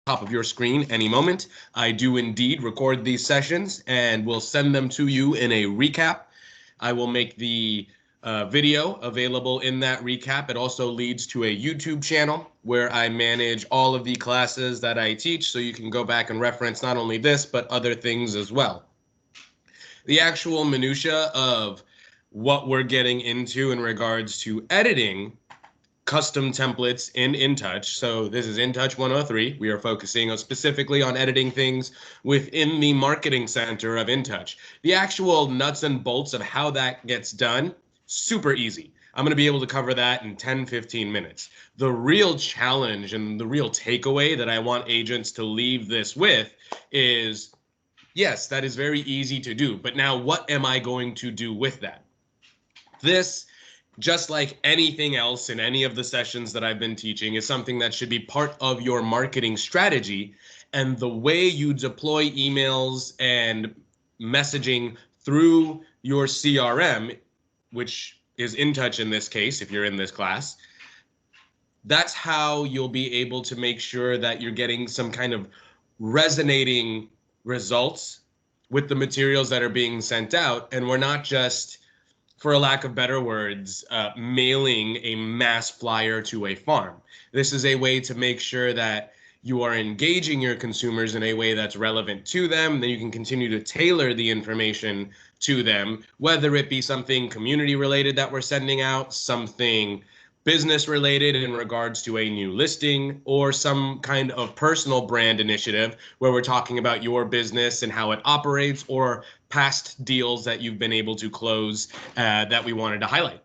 top of your screen any moment. I do indeed record these sessions and will send them to you in a recap. I will make the video available in that recap. It also leads to a YouTube channel where I manage all of the classes that I teach, so you can go back and reference not only this, but other things as well. The actual minutia of what we're getting into in regards to editing custom templates in InTouch. So this is InTouch 103. We are focusing specifically on editing things within the marketing center of InTouch. The actual nuts and bolts of how that gets done, super easy. I'm going to be able to cover that in 10, 15 minutes. The real challenge and the real takeaway that I want agents to leave this with is, yes, that is very easy to do, but now what am I going to do with that? This, just like anything else in any of the sessions that I've been teaching, is something that should be part of your marketing strategy. And the way you deploy emails and messaging through your CRM, which is InTouch in this case, if you're in this class, that's how you'll be able to make sure that you're getting some kind of resonating results with the materials that are being sent out. And we're not just, for a lack of better words, mailing a mass flyer to a farm. This is a way to make sure that you are engaging your consumers in a way that's relevant to them. Then you can continue to tailor the information to them, whether it be something community related that we're sending out, something business related in regards to a new listing, or some kind of personal brand initiative where we're talking about your business and how it operates, or past deals that you've been able to close that we wanted to highlight.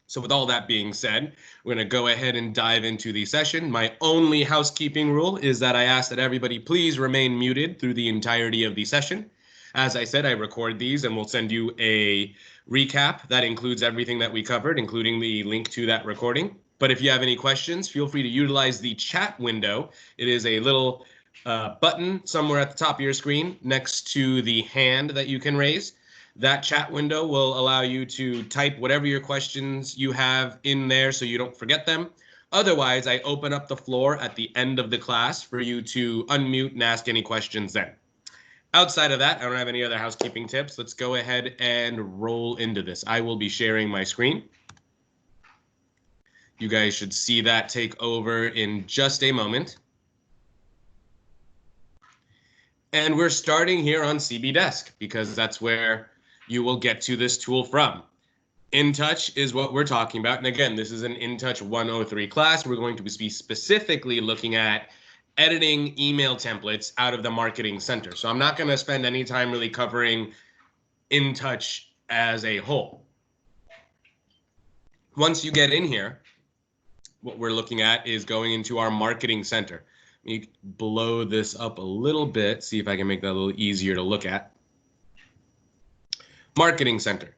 So with all that being said, we're going to go ahead and dive into the session. My only housekeeping rule is that I ask that everybody please remain muted through the entirety of the session. As I said, I record these and we'll send you a recap that includes everything that we covered, including the link to that recording. But if you have any questions, feel free to utilize the chat window. It is a little button somewhere at the top of your screen next to the hand that you can raise. That chat window will allow you to type whatever your questions you have in there so you don't forget them. Otherwise, I open up the floor at the end of the class for you to unmute and ask any questions then. Outside of that, I don't have any other housekeeping tips. Let's go ahead and roll into this. I will be sharing my screen. You guys should see that take over in just a moment. And we're starting here on CB Desk because that's where you will get to this tool from. InTouch is what we're talking about. And again, this is an InTouch 103 class. We're going to be specifically looking at editing email templates out of the marketing center. So I'm not going to spend any time really covering InTouch as a whole. Once you get in here, what we're looking at is going into our marketing center. Let me blow this up a little bit, see if I can make that a little easier to look at. Marketing center.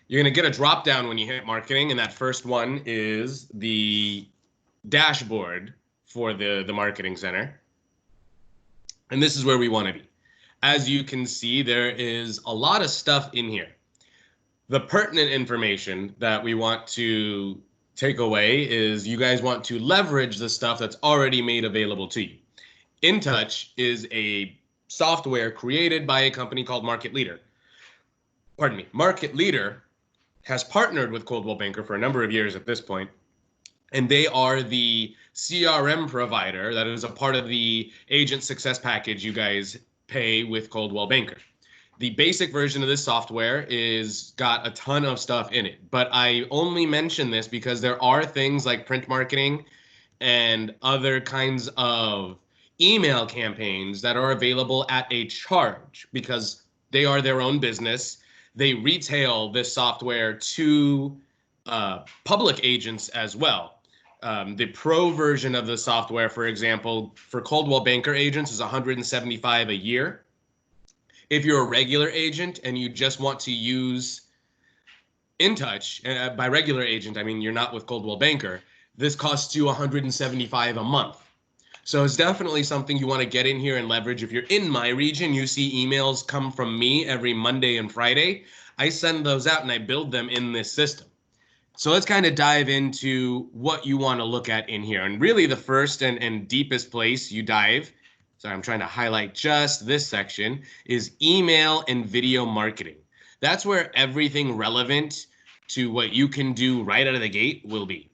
You're going to get a drop down when you hit marketing, and that first one is the dashboard for the marketing center. And this is where we want to be. As you can see, there is a lot of stuff in here. The pertinent information that we want to take away is you guys want to leverage the stuff that's already made available to you. InTouch is a software created by a company called Market Leader. Pardon me. Market Leader has partnered with Coldwell Banker for a number of years at this point, and they are the CRM provider that is a part of the agent success package you guys pay with Coldwell Banker. The basic version of this software is got a ton of stuff in it, but I only mention this because there are things like print marketing and other kinds of email campaigns that are available at a charge because they are their own business. They retail this software to public agents as well. The pro version of the software, for example, for Coldwell Banker agents is $175 a year. If you're a regular agent and you just want to use InTouch, and by regular agent, I mean you're not with Coldwell Banker, this costs you $175 a month. So it's definitely something you want to get in here and leverage. If you're in my region, you see emails come from me every Monday and Friday. I send those out and I build them in this system. So let's kind of dive into what you want to look at in here. And really the first and deepest place you dive, sorry, I'm trying to highlight just this section, is email and video marketing. That's where everything relevant to what you can do right out of the gate will be.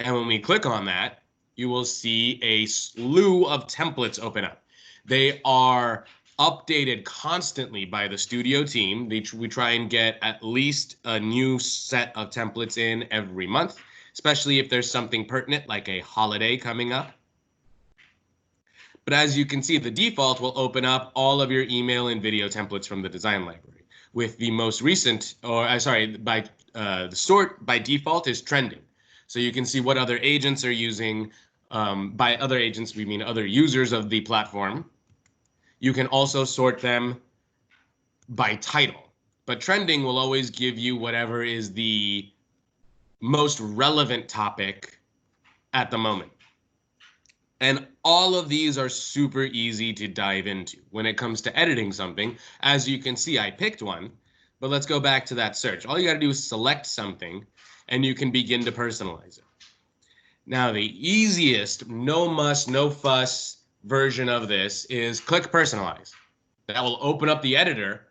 And when we click on that, you will see a slew of templates open up. They are updated constantly by the studio team. We try and get at least a new set of templates in every month, especially if there's something pertinent like a holiday coming up. But as you can see, the default will open up all of your email and video templates from the design library. With the most recent, the sort by default is trending. So you can see what other agents are using. By other agents, we mean other users of the platform. You can also sort them by title, but trending will always give you whatever is the most relevant topic at the moment. And all of these are super easy to dive into when it comes to editing something. As you can see, I picked one, but let's go back to that search. All you got to do is select something and you can begin to personalize it. Now, the easiest, no muss, no fuss version of this is click personalize. That will open up the editor,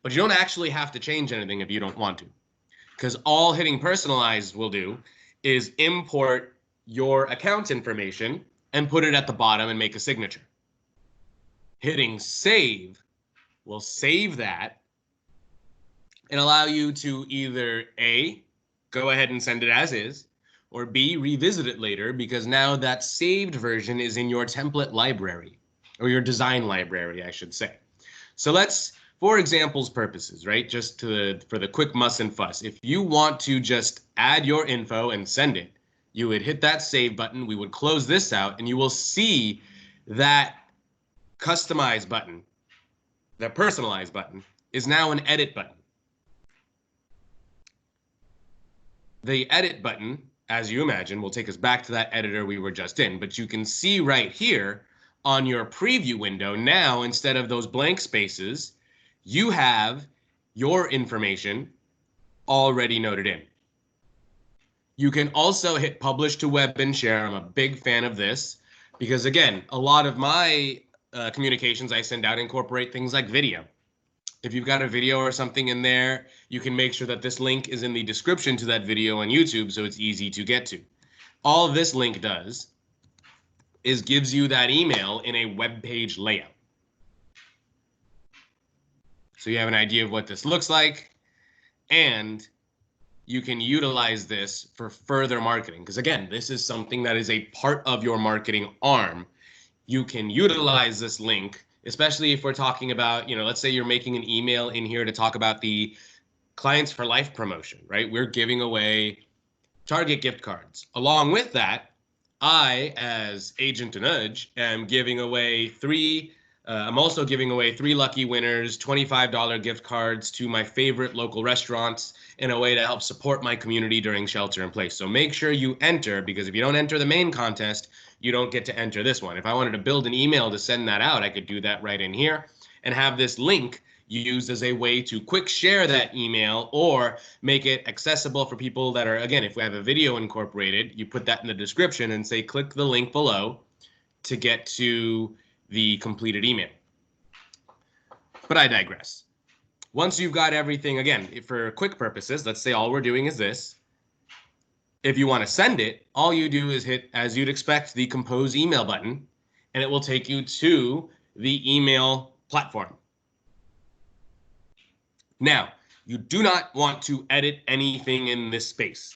but you don't actually have to change anything if you don't want to, because all hitting personalize will do is import your account information and put it at the bottom and make a signature. Hitting save will save that and allow you to either A, go ahead and send it as is, or B, revisit it later, because now that saved version is in your template library, or your design library, I should say. So let's, for examples purposes, right, just for the quick muss and fuss, if you want to just add your info and send it, you would hit that save button, we would close this out, and you will see that customize button, that personalize button, is now an edit button. The edit button, as you imagine, will take us back to that editor we were just in. But you can see right here on your preview window now, instead of those blank spaces, you have your information already noted in. You can also hit publish to web and share. I'm a big fan of this because, again, a lot of my communications I send out incorporate things like video. If you've got a video or something in there, you can make sure that this link is in the description to that video on YouTube so it's easy to get to. All this link does is gives you that email in a web page layout. So you have an idea of what this looks like, and you can utilize this for further marketing. Because again, this is something that is a part of your marketing arm. You can utilize this link, especially if we're talking about, let's say you're making an email in here to talk about the Clients for Life promotion, right? We're giving away Target gift cards. Along with that, I, as Agent InTouch, am giving away I'm also giving away 3 lucky winners, $25 gift cards to my favorite local restaurants in a way to help support my community during shelter in place. So make sure you enter, because if you don't enter the main contest, you don't get to enter this one. If I wanted to build an email to send that out, I could do that right in here and have this link used as a way to quick share that email or make it accessible for people that are, again, if we have a video incorporated, you put that in the description and say, click the link below to get to the completed email. But I digress. Once you've got everything, again, for quick purposes, let's say all we're doing is this. If you want to send it, all you do is hit, as you'd expect, the compose email button, and it will take you to the email platform. Now, you do not want to edit anything in this space.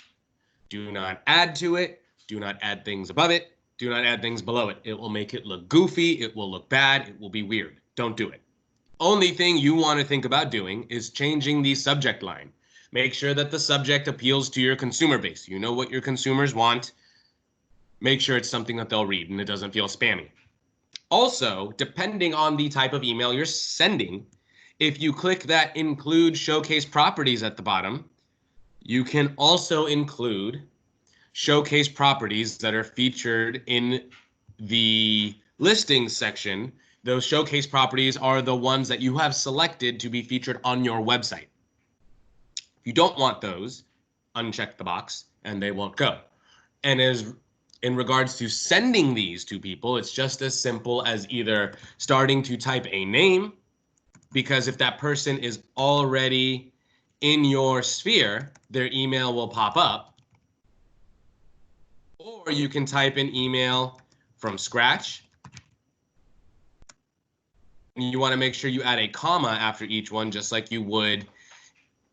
Do not add to it. Do not add things above it. Do not add things below it. It will make it look goofy. It will look bad. It will be weird. Don't do it. Only thing you want to think about doing is changing the subject line. Make sure that the subject appeals to your consumer base. You know what your consumers want. Make sure it's something that they'll read and it doesn't feel spammy. Also, depending on the type of email you're sending, if you click that include showcase properties at the bottom, you can also include showcase properties that are featured in the listings section. Those showcase properties are the ones that you have selected to be featured on your website. If you don't want those, uncheck the box and they won't go. And as in regards to sending these to people, it's just as simple as either starting to type a name, because if that person is already in your sphere, their email will pop up. Or you can type an email from scratch. And you want to make sure you add a comma after each one, just like you would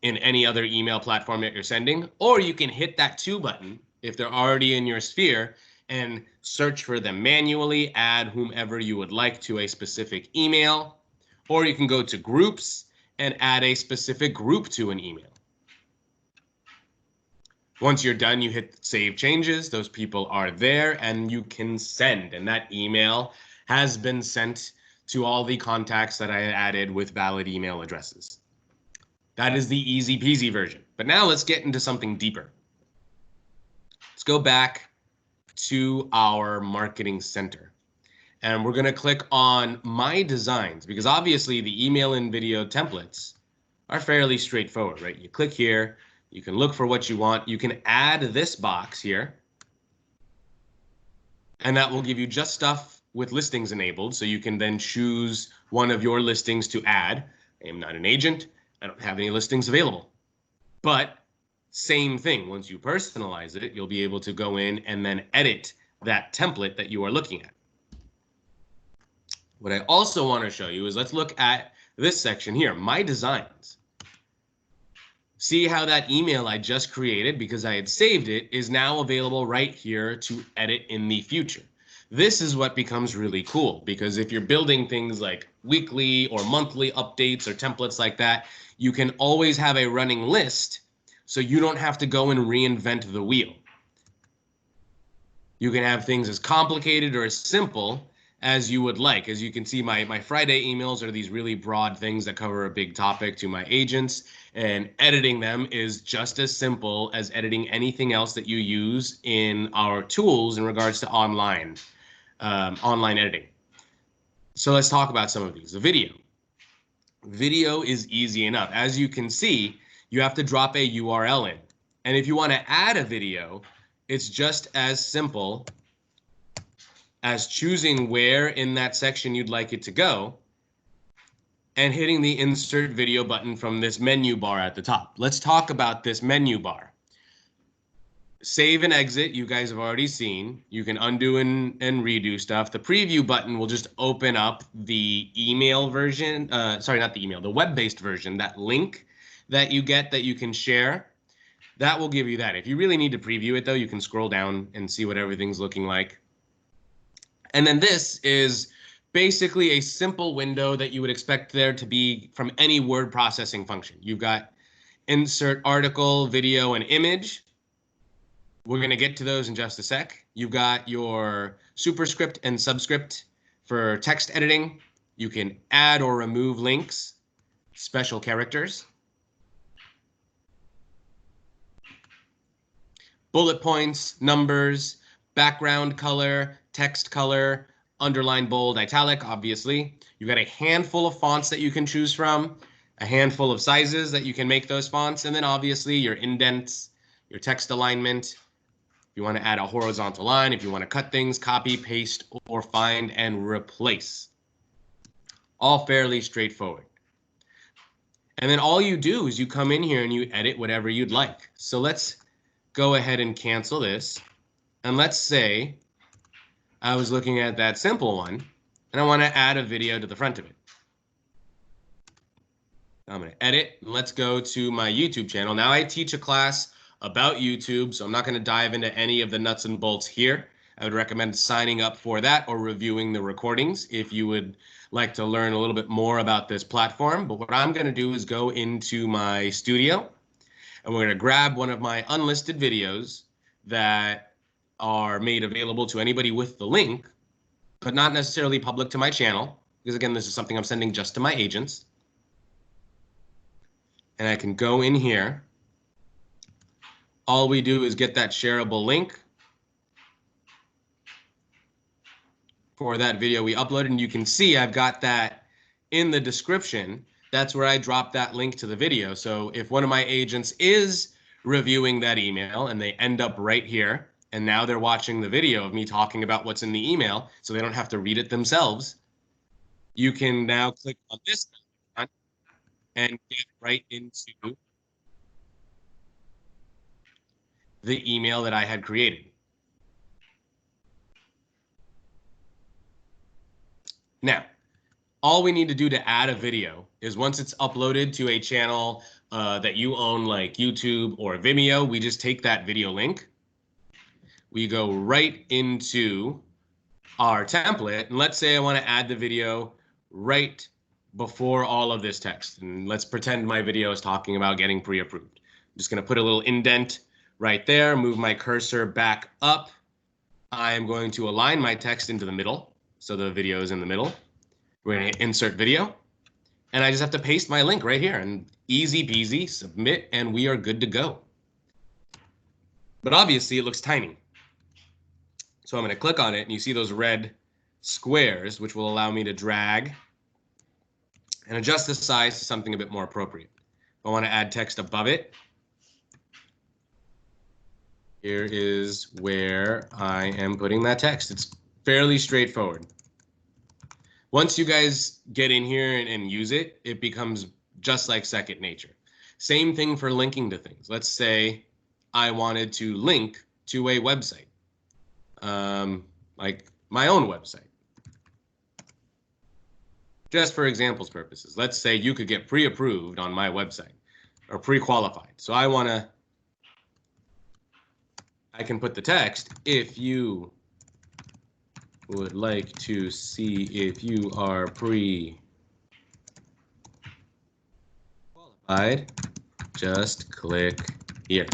in any other email platform that you're sending. Or you can hit that to button if they're already in your sphere and search for them manually, add whomever you would like to a specific email. Or you can go to groups and add a specific group to an email. Once you're done, you hit save changes. Those people are there and you can send. And that email has been sent to all the contacts that I added with valid email addresses. That is the easy peasy version. But now let's get into something deeper. Let's go back to our marketing center. And we're going to click on My Designs, because obviously the email and video templates are fairly straightforward, right? You click here, you can look for what you want. You can add this box here, and that will give you just stuff with listings enabled. So you can then choose one of your listings to add. I am not an agent. I don't have any listings available. But same thing, once you personalize it, you'll be able to go in and then edit that template that you are looking at. What I also want to show you is, let's look at this section here, My Designs. See how that email I just created, because I had saved it, is now available right here to edit in the future. This is what becomes really cool, because if you're building things like weekly or monthly updates or templates like that, you can always have a running list, so you don't have to go and reinvent the wheel. You can have things as complicated or as simple as you would like. As you can see, my Friday emails are these really broad things that cover a big topic to my agents, and editing them is just as simple as editing anything else that you use in our tools in regards to online editing. So let's talk about some of these. The video. Video is easy enough. As you can see, you have to drop a URL in. And if you want to add a video, it's just as simple as choosing where in that section you'd like it to go and hitting the insert video button from this menu bar at the top. Let's talk about this menu bar. Save and exit, you guys have already seen. You can undo and redo stuff. The preview button will just open up the email version, sorry, not the email, the web-based version, that link that you get that you can share. That will give you that. If you really need to preview it though, you can scroll down and see what everything's looking like. And then this is basically a simple window that you would expect there to be from any word processing function. You've got insert article, video, and image. We're going to get to those in just a sec. You've got your superscript and subscript for text editing. You can add or remove links, special characters, bullet points, numbers, background color, text color, underline, bold, italic, obviously. You've got a handful of fonts that you can choose from, a handful of sizes that you can make those fonts, and then obviously your indents, your text alignment. If you want to add a horizontal line, if you want to cut things, copy, paste, or find and replace. All fairly straightforward. And then all you do is you come in here and you edit whatever you'd like. So let's go ahead and cancel this. And let's say I was looking at that simple one and I want to add a video to the front of it. I'm going to edit. And let's go to my YouTube channel. Now I teach a class about YouTube, so I'm not going to dive into any of the nuts and bolts here. I would recommend signing up for that or reviewing the recordings if you would like to learn a little bit more about this platform. But what I'm going to do is go into my studio and we're going to grab one of my unlisted videos that are made available to anybody with the link, but not necessarily public to my channel, because again, this is something I'm sending just to my agents. And I can go in here. All we do is get that shareable link for that video we uploaded, and you can see I've got that in the description. That's where I drop that link to the video. So if one of my agents is reviewing that email and they end up right here, and now they're watching the video of me talking about what's in the email so they don't have to read it themselves, you can now click on this and get right into the email that I had created. Now, all we need to do to add a video is once it's uploaded to a channel that you own, like YouTube or Vimeo, we just take that video link, we go right into our template, and let's say I want to add the video right before all of this text. And let's pretend my video is talking about getting pre-approved. I'm just going to put a little indent right there, move my cursor back up. I am going to align my text into the middle, so the video is in the middle. We're going to insert video, and I just have to paste my link right here, and easy peasy, submit, and we are good to go. But obviously it looks tiny. So I'm going to click on it, and you see those red squares, which will allow me to drag and adjust the size to something a bit more appropriate. If I want to add text above it, here is where I am putting that text. It's fairly straightforward. Once you guys get in here and use it, it becomes just like second nature. Same thing for linking to things. Let's say I wanted to link to a website, like my own website. Just for examples purposes, let's say you could get pre-approved on my website or pre-qualified. So I can put the text, if you would like to see if you are pre-qualified, just click here.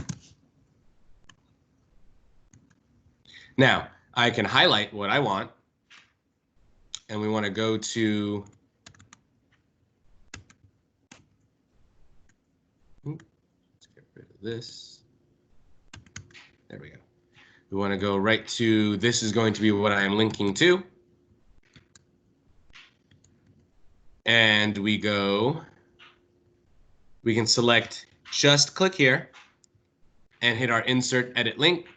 Now, I can highlight what I want, and we want to go to let's get rid of this. There we go. We want to go right to, this is going to be what I am linking to. And we can select, just click here and hit our insert edit link.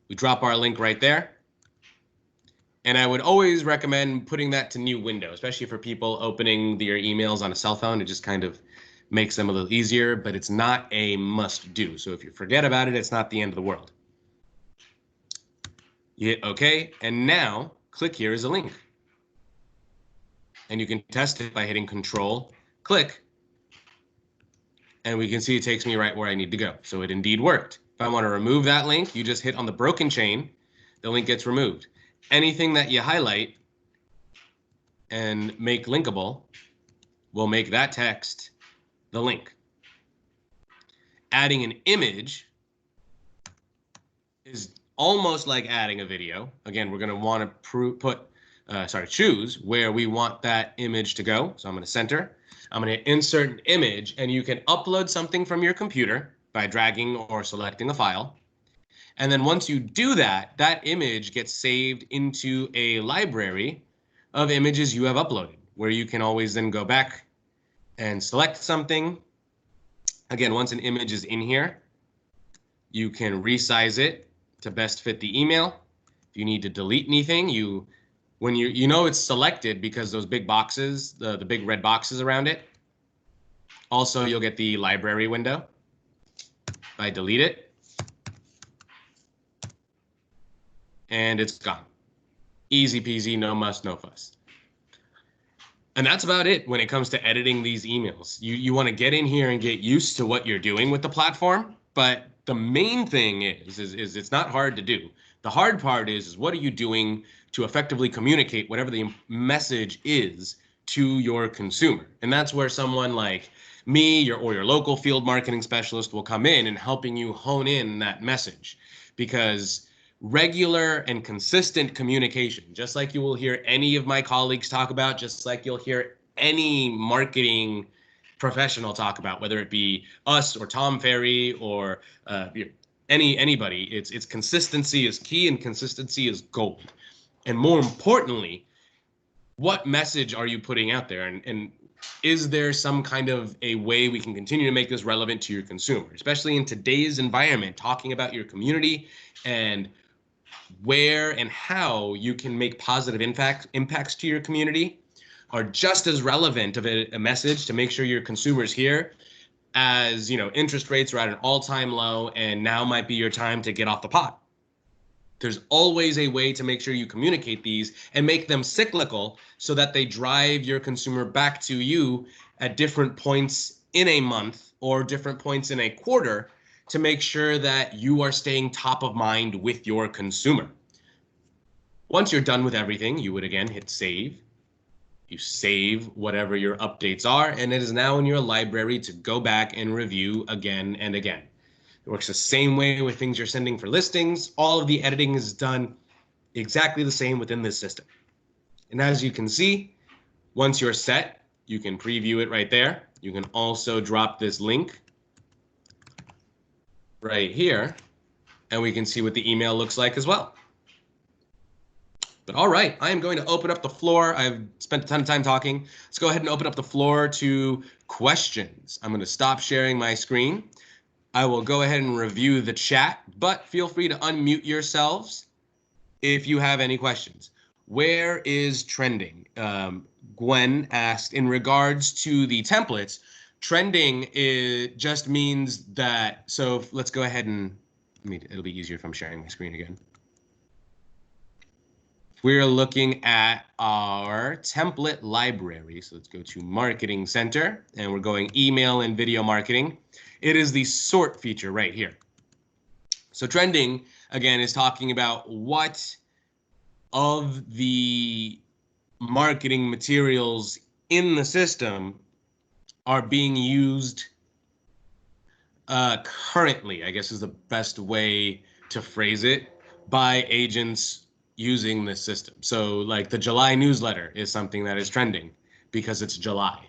We drop our link right there. And I would always recommend putting that to new window, especially for people opening their emails on a cell phone. It just kind of makes them a little easier, but it's not a must do. So if you forget about it, it's not the end of the world. You hit OK, and now click here as a link. And you can test it by hitting Control, click, and we can see it takes me right where I need to go. So it indeed worked. If I want to remove that link, you just hit on the broken chain, the link gets removed. Anything that you highlight and make linkable will make that text the link. Adding an image is almost like adding a video. Again, we're going to want to choose where we want that image to go. So I'm going to center. I'm going to insert an image, and you can upload something from your computer by dragging or selecting a file. And then once you do that, that image gets saved into a library of images you have uploaded, where you can always then go back and select something. Again, once an image is in here, you can resize it to best fit the email. If you need to delete anything, when you know it's selected because those big boxes, the big red boxes around it. Also, you'll get the library window. If I delete it, and it's gone. Easy peasy, no muss, no fuss. And that's about it when it comes to editing these emails. You want to get in here and get used to what you're doing with the platform, but the main thing is it's not hard to do. The hard part is what are you doing to effectively communicate whatever the message is to your consumer? And that's where someone like me or your local field marketing specialist will come in and helping you hone in that message. Because regular and consistent communication, just like you will hear any of my colleagues talk about, just like you'll hear any marketing professional talk about, whether it be us or Tom Ferry or anybody, it's consistency is key, and consistency is gold. And more importantly, what message are you putting out there? And is there some kind of a way we can continue to make this relevant to your consumer, especially in today's environment, talking about your community and where and how you can make positive impacts to your community are just as relevant of a message to make sure your consumers hear as, interest rates are at an all-time low and now might be your time to get off the pot. There's always a way to make sure you communicate these and make them cyclical so that they drive your consumer back to you at different points in a month or different points in a quarter to make sure that you are staying top of mind with your consumer. Once you're done with everything, you would again hit save. You save whatever your updates are, and it is now in your library to go back and review again and again. It works the same way with things you're sending for listings. All of the editing is done exactly the same within this system. And as you can see, once you're set, you can preview it right there. You can also drop this link right here, and we can see what the email looks like as well. But all right, I am going to open up the floor. I've spent a ton of time talking. Let's go ahead and open up the floor to questions. I'm going to stop sharing my screen. I will go ahead and review the chat, but feel free to unmute yourselves if you have any questions. Where is trending? Gwen asked, in regards to the templates, trending just means that, so let's go ahead and, it'll be easier if I'm sharing my screen again. We're looking at our template library. So let's go to Marketing Center, and we're going email and video marketing. It is the sort feature right here. So trending, again, is talking about what of the marketing materials in the system are being used currently, I guess is the best way to phrase it, by agents using this system. So like the July newsletter is something that is trending because it's July.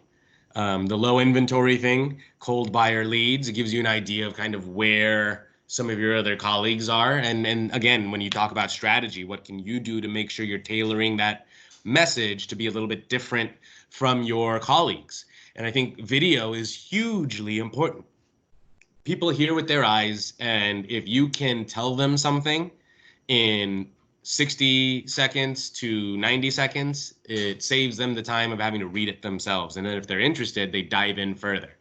The low inventory thing, cold buyer leads, it gives you an idea of kind of where some of your other colleagues are. And again, when you talk about strategy, what can you do to make sure you're tailoring that message to be a little bit different from your colleagues? And I think video is hugely important. People hear with their eyes, and if you can tell them something in 60 seconds to 90 seconds, it saves them the time of having to read it themselves. And then if they're interested, they dive in further.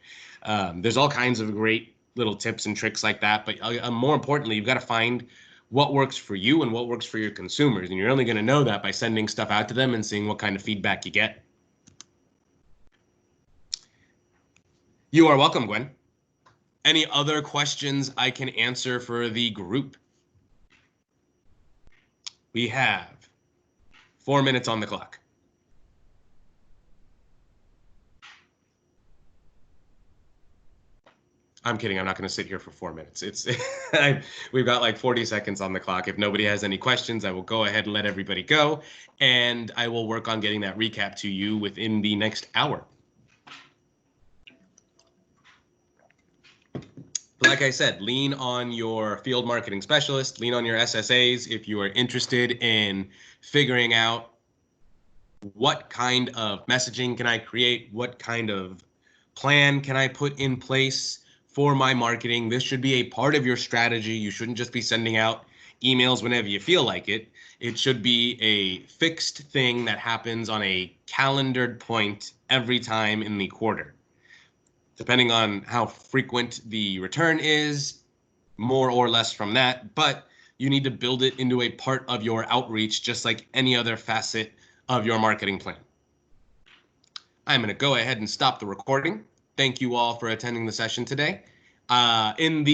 There's all kinds of great little tips and tricks like that. But more importantly, you've got to find what works for you and what works for your consumers. And you're only going to know that by sending stuff out to them and seeing what kind of feedback you get. You are welcome, Gwen. Any other questions I can answer for the group? We have 4 minutes on the clock. I'm kidding. I'm not going to sit here for 4 minutes. We've got like 40 seconds on the clock. If nobody has any questions, I will go ahead and let everybody go, and I will work on getting that recap to you within the next hour. Like I said, lean on your field marketing specialist, lean on your SSAs if you are interested in figuring out what kind of messaging can I create, what kind of plan can I put in place for my marketing. This should be a part of your strategy. You shouldn't just be sending out emails whenever you feel like it. It should be a fixed thing that happens on a calendared point every time in the quarter. Depending on how frequent the return is, more or less from that, but you need to build it into a part of your outreach, just like any other facet of your marketing plan. I'm going to go ahead and stop the recording. Thank you all for attending the session today. In the